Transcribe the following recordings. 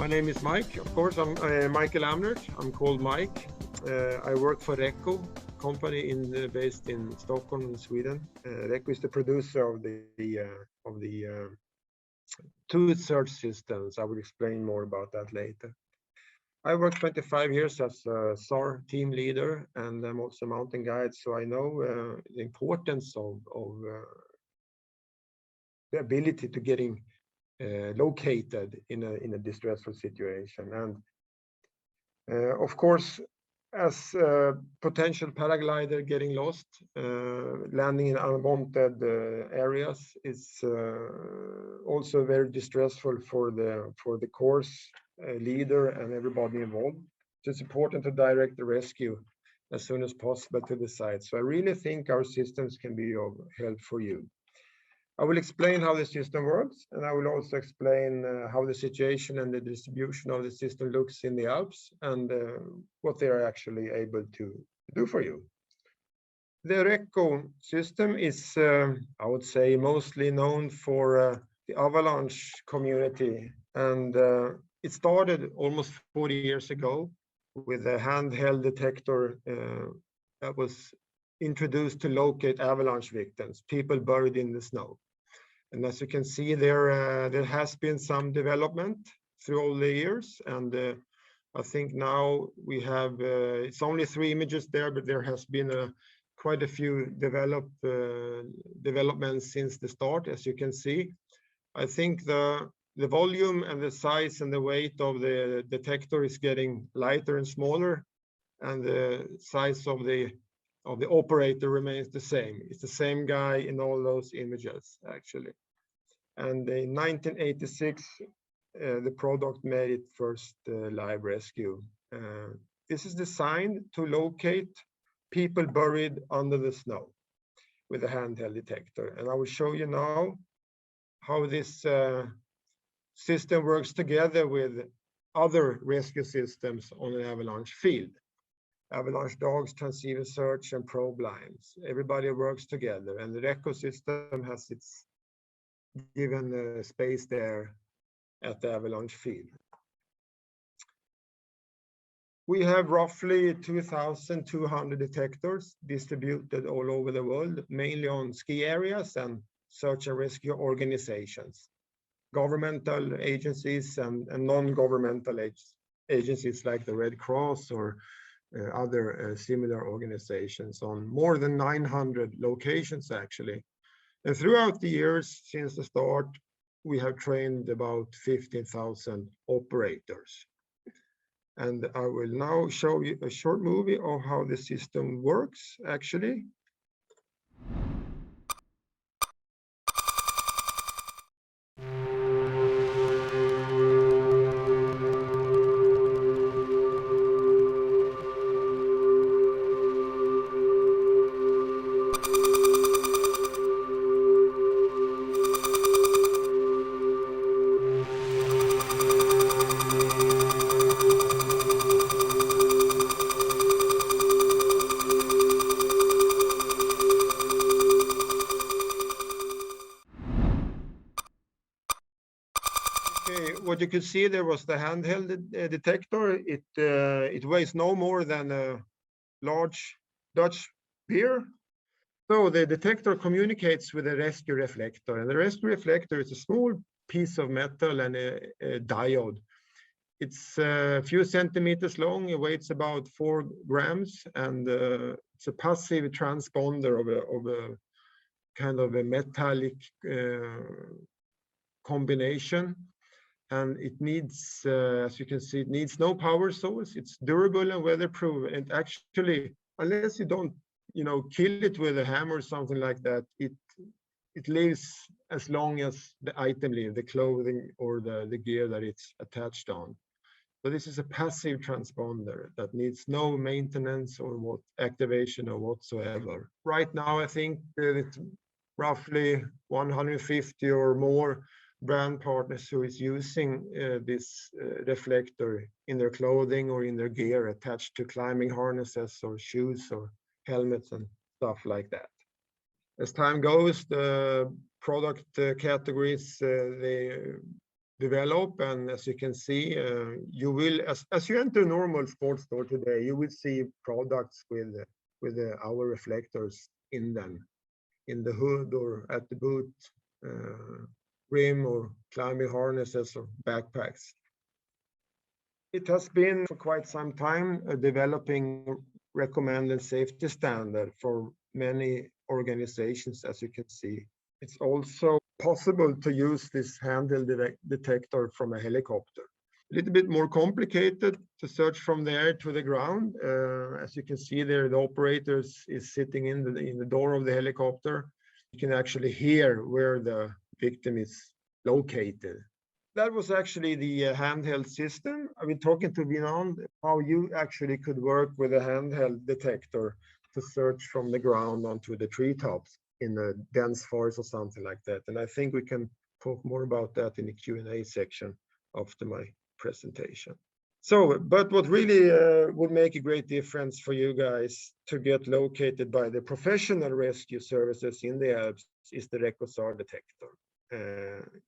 My name is Mike. Of course, I'm Michael Amnert. I'm called Mike. I work for Recco, company based in Stockholm, in Sweden. Recco is the producer of the tooth search systems. I will explain more about that later. I worked 25 years as a SAR team leader, and I'm also a mountain guide, so I know the importance of the ability to getting located in a distressful situation. And of course, as a potential paraglider getting lost, landing in unwanted areas is also very distressful for the course leader and everybody involved. So it's important to direct the rescue as soon as possible to the site. So I really think our systems can be of help for you. I will explain how the system works, and I will also explain how the situation and the distribution of the system looks in the Alps, and what they are actually able to do for you. The Recco system is, I would say, mostly known for the avalanche community, and it started almost 40 years ago with a handheld detector that was introduced to locate avalanche victims, people buried in the snow. And as you can see, there has been some development through all the years, and I think now we have it's only 3 images there, but there has been quite a few developments since the start. As you can see, I think the volume and the size and the weight of the detector is getting lighter and smaller, and the size of the operator remains the same. It's the same guy in all those images, actually. And in 1986, the product made its first live rescue. This is designed to locate people buried under the snow with a handheld detector. And I will show you now how this system works together with other rescue systems on an avalanche field. Avalanche dogs, transceiver search, and probe lines. Everybody works together, and the Recco system has its given space there at the avalanche field. We have roughly 2,200 detectors distributed all over the world, mainly on ski areas and search and rescue organizations, governmental agencies and non-governmental agencies like the Red Cross or other similar organizations on more than 900 locations, actually. And throughout the years since the start, we have trained about 15,000 operators. And I will now show you a short movie of how the system works, actually. What you could see there was the handheld detector. It weighs no more than a large Dutch beer. So the detector communicates with a rescue reflector, and the rescue reflector is a small piece of metal and a diode. It's a few centimeters long. It weighs about 4 grams, and it's a passive transponder of a kind of a metallic combination. And it needs, as you can see, it needs no power source. It's durable and weatherproof. And actually, unless you don't, kill it with a hammer or something like that, it lives as long as the item lives, the clothing or the gear that it's attached on. So this is a passive transponder that needs no maintenance or activation or whatsoever. Right now, I think it's roughly 150 or more brand partners who is using this reflector in their clothing or in their gear attached to climbing harnesses or shoes or helmets and stuff like that. As time goes, the product categories, develop. And as you can see, you will, as you enter a normal sports store today, you will see products with our reflectors in them, in the hood or at the boot rim, or climbing harnesses or backpacks. It has been for quite some time developing recommended safety standard for many organizations, as you can see. It's also possible to use this handheld detector from a helicopter. A little bit more complicated to search from the air to the ground. As you can see there, the operator is sitting in the door of the helicopter. You can actually hear where the victim is located. That was actually the handheld system. I've been talking to Vinand how you actually could work with a handheld detector to search from the ground onto the treetops in a dense forest or something like that. And I think we can talk more about that in the Q&A section after my presentation. So, but what really would make a great difference for you guys to get located by the professional rescue services in the Alps is the Recco detector.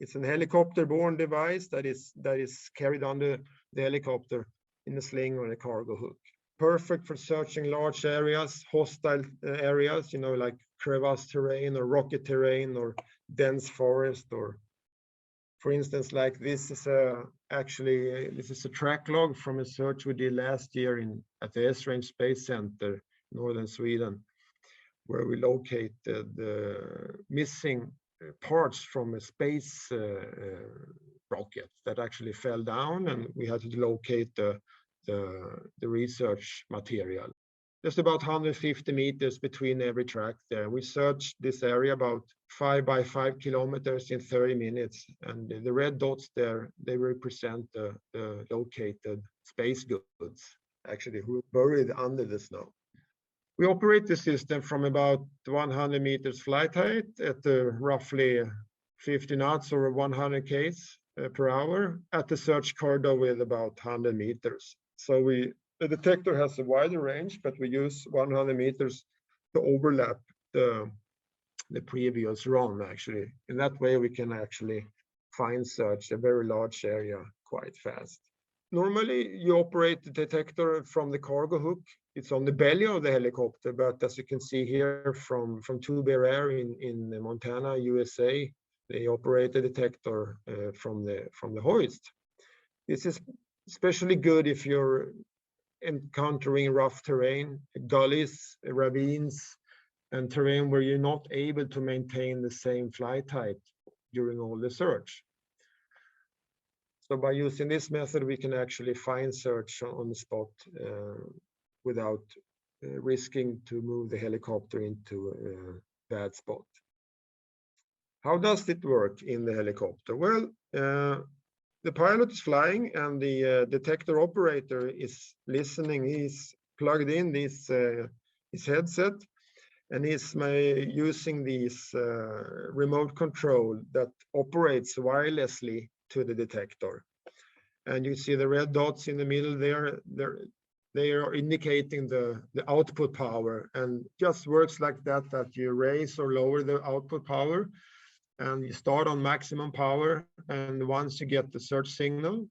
It's an helicopter-borne device that is carried on the helicopter in a sling or a cargo hook. Perfect for searching large areas, hostile areas, you know, like crevasse terrain or rocky terrain or dense forest, or for instance, like this is a track log from a search we did last year at the Esrange Space Center, northern Sweden, where we located the missing parts from a space rocket that actually fell down, and we had to locate the research material. There's about 150 meters between every track there. We searched this area about 5 by 5 kilometers in 30 minutes, and the red dots there, they represent the located space goods, actually, who are buried under the snow. We operate the system from about 100 meters flight height at roughly 50 knots or 100 k's per hour at the search corridor with about 100 meters. So the detector has a wider range, but we use 100 meters to overlap the previous run, actually. In that way, we can actually search a very large area quite fast. Normally, you operate the detector from the cargo hook. It's on the belly of the helicopter, but as you can see here from Two Bear Air in Montana, USA, they operate the detector from the hoist. This is especially good if you're encountering rough terrain, gullies, ravines, and terrain where you're not able to maintain the same flight height during all the search. So by using this method, we can actually search on the spot without risking to move the helicopter into a bad spot. How does it work in the helicopter? Well, the pilot is flying and the detector operator is listening. He's plugged in his headset, and he's using this remote control that operates wirelessly to the detector. And you see the red dots in the middle there. They are indicating the output power, and just works like that you raise or lower the output power. And you start on maximum power, and once you get the search signal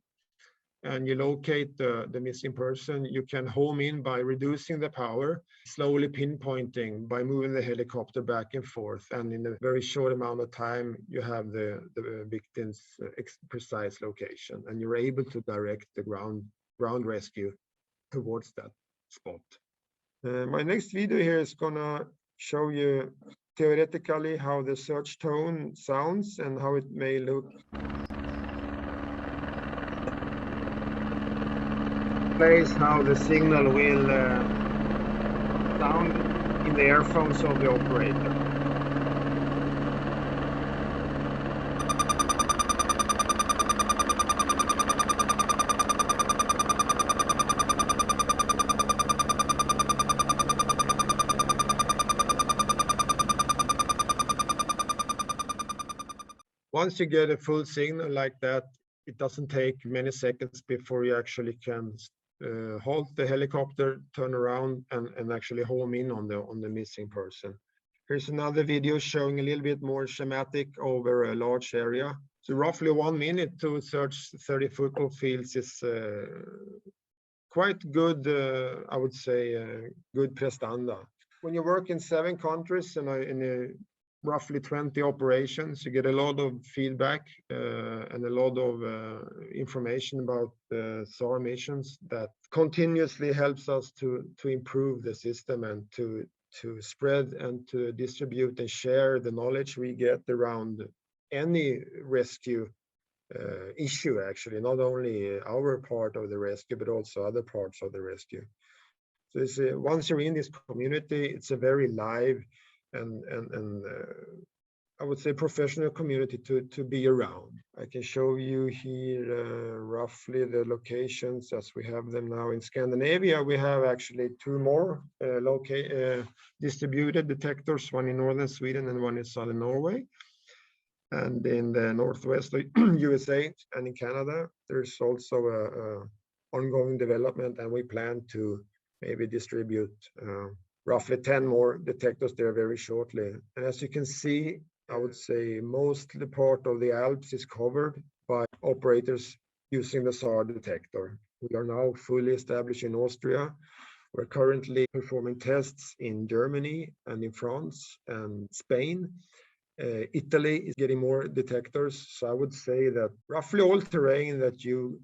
and you locate the missing person, you can home in by reducing the power, slowly pinpointing by moving the helicopter back and forth. And in a very short amount of time, you have the victim's precise location, and you're able to direct the ground rescue towards that spot. My next video here is gonna show you theoretically how the search tone sounds and how it may look. Plays how the signal will sound in the earphones of the operator. Once you get a full signal like that, it doesn't take many seconds before you actually can halt the helicopter, turn around, and actually home in on the missing person. Here's another video showing a little bit more schematic over a large area. So roughly 1 minute to search 30 football fields is quite good, I would say, good prestanda. When you work in 7 countries and in roughly 20 operations, you get a lot of feedback and a lot of information about SAR missions that continuously helps us to improve the system and to spread and to distribute and share the knowledge we get around any rescue issue, actually, not only our part of the rescue, but also other parts of the rescue. So it's once you're in this community, it's a very live and I would say professional community to be around. I can show you here roughly the locations as we have them now in Scandinavia. We have actually 2 more distributed detectors, one in northern Sweden and one in southern Norway. And in the northwest USA and in Canada, there's also a ongoing development, and we plan to maybe distribute roughly 10 more detectors there very shortly. And as you can see, I would say most of the part of the Alps is covered by operators using the SAR detector. We are now fully established in Austria. We're currently performing tests in Germany and in France and Spain. Italy is getting more detectors. So I would say that roughly all terrain that you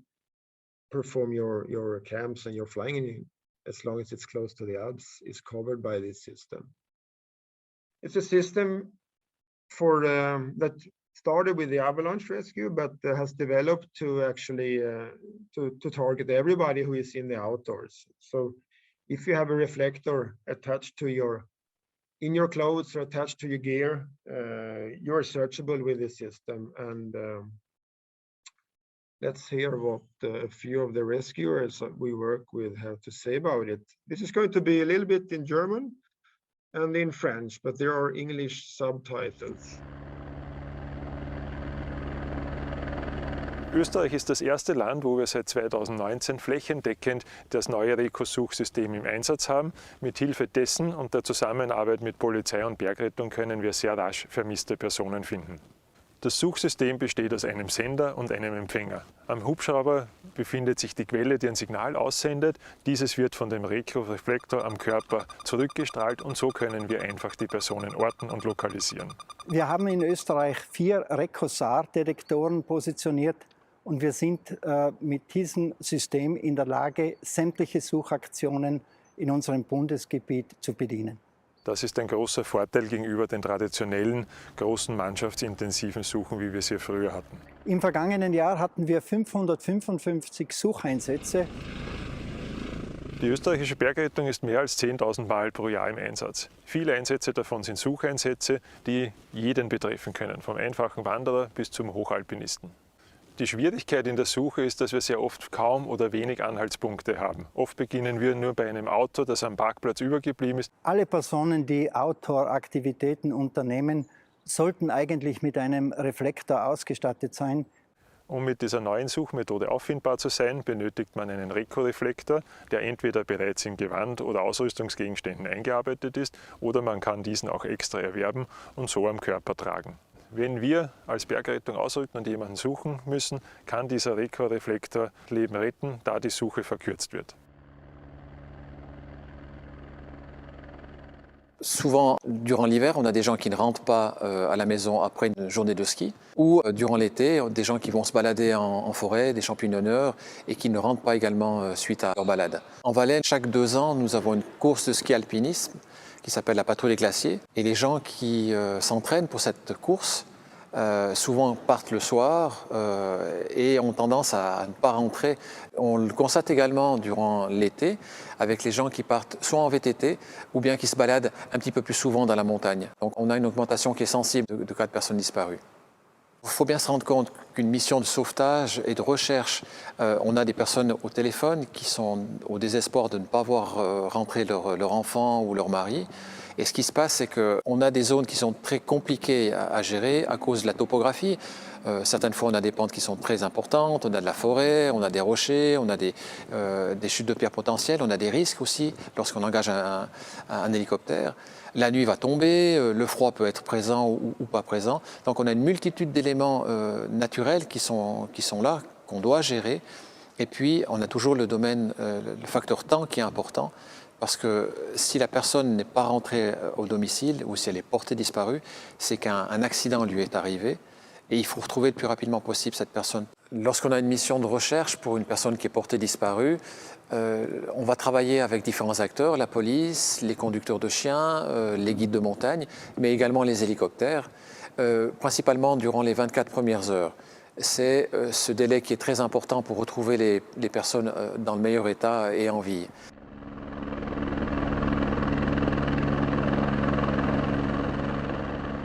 perform your camps and your flying in, as long as it's close to the Alps, is covered by this system. It's a system for that started with the avalanche rescue, but has developed to actually to target everybody who is in the outdoors. So if you have a reflector attached to in your clothes or attached to your gear, you're searchable with the system. And let's hear what a few of the rescuers that we work with have to say about it. This is going to be a little bit in German and in French, but there are English subtitles. Österreich ist das erste Land, wo wir seit 2019 flächendeckend das neue Recco-Suchsystem im Einsatz haben. Mit Hilfe dessen und der Zusammenarbeit mit Polizei und Bergrettung können wir sehr rasch vermisste Personen finden. Das Suchsystem besteht aus einem Sender und einem Empfänger. Am Hubschrauber befindet sich die Quelle, die ein Signal aussendet. Dieses wird von dem Recco-Reflektor am Körper zurückgestrahlt und so können wir einfach die Personen orten und lokalisieren. Wir haben in Österreich 4 Recco-SAR-Detektoren positioniert und wir sind mit diesem System in der Lage, sämtliche Suchaktionen in unserem Bundesgebiet zu bedienen. Das ist ein großer Vorteil gegenüber den traditionellen, großen, mannschaftsintensiven Suchen, wie wir sie früher hatten. Im vergangenen Jahr hatten wir 555 Sucheinsätze. Die österreichische Bergrettung ist mehr als 10.000 Mal pro Jahr im Einsatz. Viele Einsätze davon sind Sucheinsätze, die jeden betreffen können, vom einfachen Wanderer bis zum Hochalpinisten. Die Schwierigkeit in der Suche ist, dass wir sehr oft kaum oder wenig Anhaltspunkte haben. Oft beginnen wir nur bei einem Auto, das am Parkplatz übergeblieben ist. Alle Personen, die Outdoor-Aktivitäten unternehmen, sollten eigentlich mit einem Reflektor ausgestattet sein. Um mit dieser neuen Suchmethode auffindbar zu sein, benötigt man einen Recco-Reflektor, der entweder bereits in Gewand oder Ausrüstungsgegenständen eingearbeitet ist, oder man kann diesen auch extra erwerben und so am Körper tragen. Wenn wir als Bergrettung ausrücken und jemanden suchen müssen, kann dieser Recco-Reflektor Leben retten, da die Suche verkürzt wird. Souvent, durant l'hiver, on a des gens qui ne rentrent pas à la maison après une journée de ski, ou durant l'été, des gens qui vont se balader en forêt, des champignonneurs, et qui ne rentrent pas également suite à leur balade. En Valais, chaque 2 ans, nous avons une course de ski alpinisme qui s'appelle la patrouille des glaciers, et les gens qui s'entraînent pour cette course souvent partent le soir et ont tendance à ne pas rentrer. On le constate également durant l'été avec les gens qui partent soit en VTT ou bien qui se baladent un petit peu plus souvent dans la montagne. Donc on a une augmentation qui est sensible de cas de personnes disparues. Il faut bien se rendre compte qu'une mission de sauvetage et de recherche, on a des personnes au téléphone qui sont au désespoir de ne pas voir rentrer leur enfant ou leur mari. Et ce qui se passe, c'est qu'on a des zones qui sont très compliquées à gérer à cause de la topographie. Certaines fois, on a des pentes qui sont très importantes, on a de la forêt, on a des rochers, on a des chutes de pierres potentielles, on a des risques aussi lorsqu'on engage un hélicoptère. La nuit va tomber, le froid peut être présent ou pas présent. Donc on a une multitude d'éléments naturels qui sont là, qu'on doit gérer. Et puis on a toujours le domaine, le facteur temps qui est important. Parce que si la personne n'est pas rentrée au domicile ou si elle est portée disparue, c'est qu'un accident lui est arrivé. Et il faut retrouver le plus rapidement possible cette personne. Lorsqu'on a une mission de recherche pour une personne qui est portée disparue, on va travailler avec différents acteurs, la police, les conducteurs de chiens, les guides de montagne, mais également les hélicoptères, principalement durant les 24 premières heures. C'est ce délai qui est très important pour retrouver les personnes dans le meilleur état et en vie.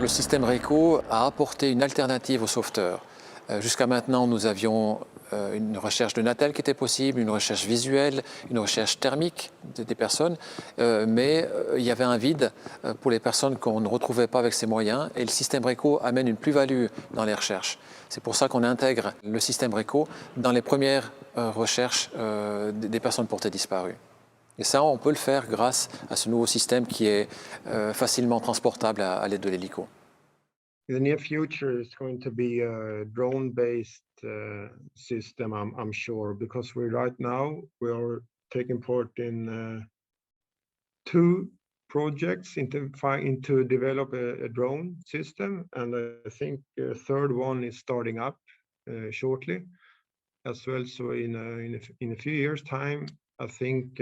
Le système Recco a apporté une alternative aux sauveteurs. Jusqu'à maintenant, nous avions une recherche de Natel qui était possible, une recherche visuelle, une recherche thermique des personnes, mais il y avait un vide pour les personnes qu'on ne retrouvait pas avec ces moyens, et le système Recco amène une plus-value dans les recherches. C'est pour ça qu'on intègre le système Recco dans les premières recherches des personnes portées disparues. Et ça, on peut le faire grâce à ce nouveau système qui est facilement transportable à l'aide de l'hélico. In the near future, it's going to be a drone-based system, I'm sure, because right now we are taking part in 2 projects to develop a drone system, and I think a third one is starting up shortly as well. So in a few years' time, I think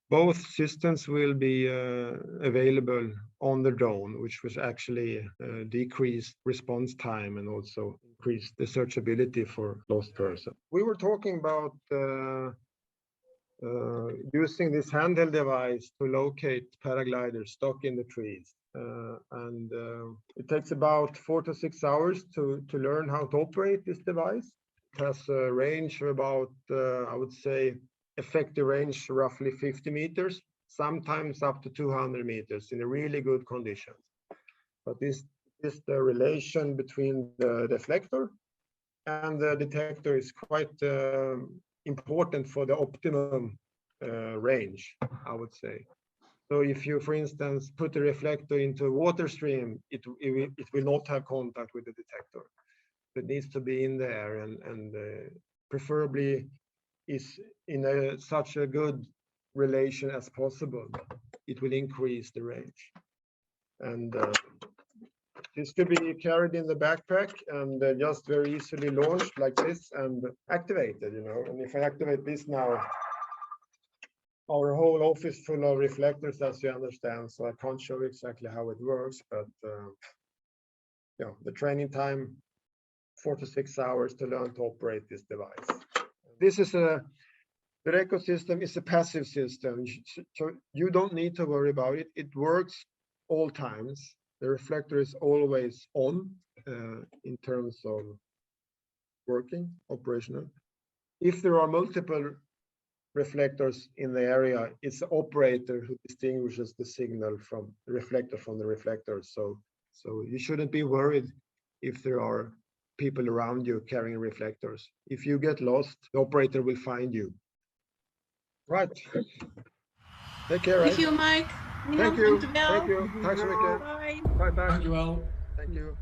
both systems will be available on the drone, which was actually decreased response time and also increased the searchability for lost person. We were talking about using this handheld device to locate paragliders stuck in the trees. And it takes about 4 to 6 hours to learn how to operate this device. It has a range of about, I would say, effective range roughly 50 meters, sometimes up to 200 meters in a really good conditions. But this is the relation between the deflector and the detector is quite important for the optimum range, I would say. So if you, for instance, put the reflector into a water stream, it will not have contact with the detector. It needs to be in there and preferably is in such a good relation as possible. It will increase the range. And this could be carried in the backpack and just very easily launched like this and activated, you know. And if I activate this now, our whole office full of reflectors, as you understand, so I can't show exactly how it works, but yeah, the training time, 4 to 6 hours to learn to operate this device. This is the Recco system is a passive system, so you don't need to worry about it. It works all times. The reflector is always on in terms of working, operational. If there are multiple reflectors in the area, it's the operator who distinguishes the signal from the reflector. So you shouldn't be worried if there are people around you carrying reflectors. If you get lost, the operator will find you. Right. Take care. Thank you, Mike. Thank you. Dankjewel. Thank you. Tack så mycket. Bye. Bye bye. Dankjewel. Thank you.